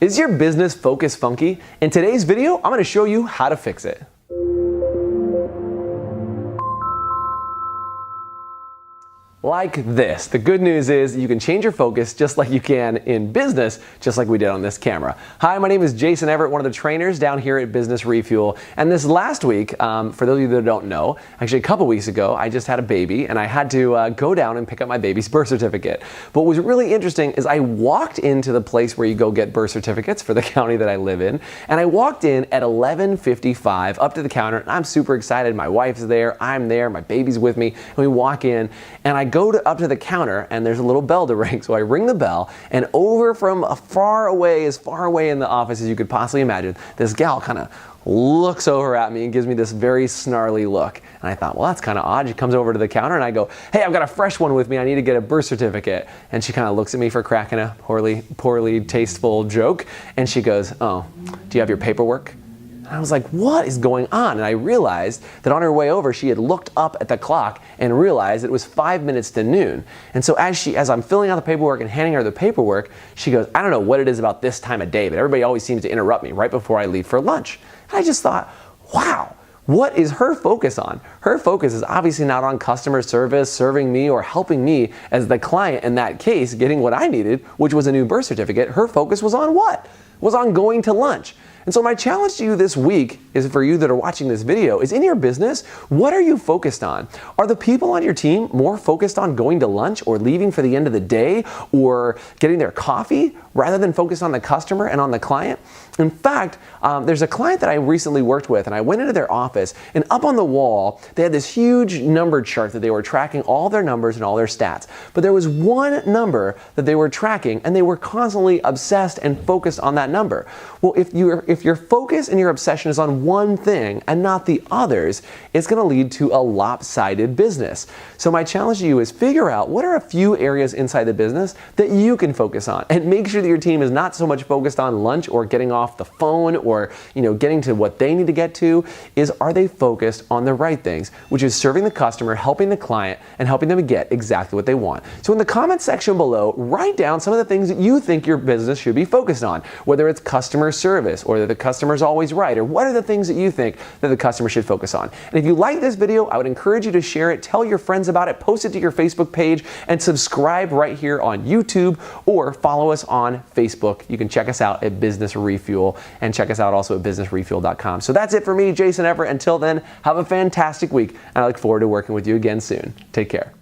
Is your business focus funky? In today's video, I'm going to show you how to fix it. Like this. The good news is you can change your focus just like you can in business, just like we did on this camera. Hi, my name is Jason Everett, one of the trainers down here at Business Refuel. And this last week, for those of you that don't know, actually a couple weeks ago, I just had a baby and I had to go down and pick up my baby's birth certificate. But what was really interesting is I walked into the place where you go get birth certificates for the county that I live in. And I walked in at 11:55 up to the counter and I'm super excited. My wife's there, I'm there, my baby's with me. And we walk in and I go up to the counter and there's a little bell to ring. So I ring the bell and over from as far away in the office as you could possibly imagine, this gal kind of looks over at me and gives me this very snarly look. And I thought, well, that's kind of odd. She comes over to the counter and I go, hey, I've got a fresh one with me. I need to get a birth certificate. And she kind of looks at me for cracking a poorly tasteful joke. And she goes, oh, do you have your paperwork? I was like, what is going on? And I realized that on her way over, she had looked up at the clock and realized it was 5 minutes to noon. And so as I'm filling out the paperwork and handing her the paperwork, she goes, I don't know what it is about this time of day, but everybody always seems to interrupt me right before I leave for lunch. And I just thought, wow, what is her focus on? Her focus is obviously not on customer service, serving me, or helping me as the client in that case, getting what I needed, which was a new birth certificate. Her focus was on what? Was on going to lunch. And so my challenge to you this week is for you that are watching this video is in your business, what are you focused on? Are the people on your team more focused on going to lunch or leaving for the end of the day or getting their coffee rather than focused on the customer and on the client? In fact, there's a client that I recently worked with and I went into their office and up on the wall, they had this huge number chart that they were tracking all their numbers and all their stats. But there was one number that they were tracking and they were constantly obsessed and focused on that number. Well, if your focus and your obsession is on one thing and not the others, it's going to lead to a lopsided business. So my challenge to you is figure out what are a few areas inside the business that you can focus on and make sure that your team is not so much focused on lunch or getting off the phone or getting to what they need to get to. Are they focused on the right things, which is serving the customer, helping the client, and helping them get exactly what they want. So in the comment section below, write down some of the things that you think your business should be focused on, whether it's customer service or that the customer's always right, or what are the things that you think that the customer should focus on. And if you like this video, I would encourage you to share it, tell your friends about it, post it to your Facebook page, and subscribe right here on YouTube or follow us on Facebook. You can check us out at Business Refuel and check us out also at businessrefuel.com. So that's it for me, Jason Everett. Until then, have a fantastic week, and I look forward to working with you again soon. Take care.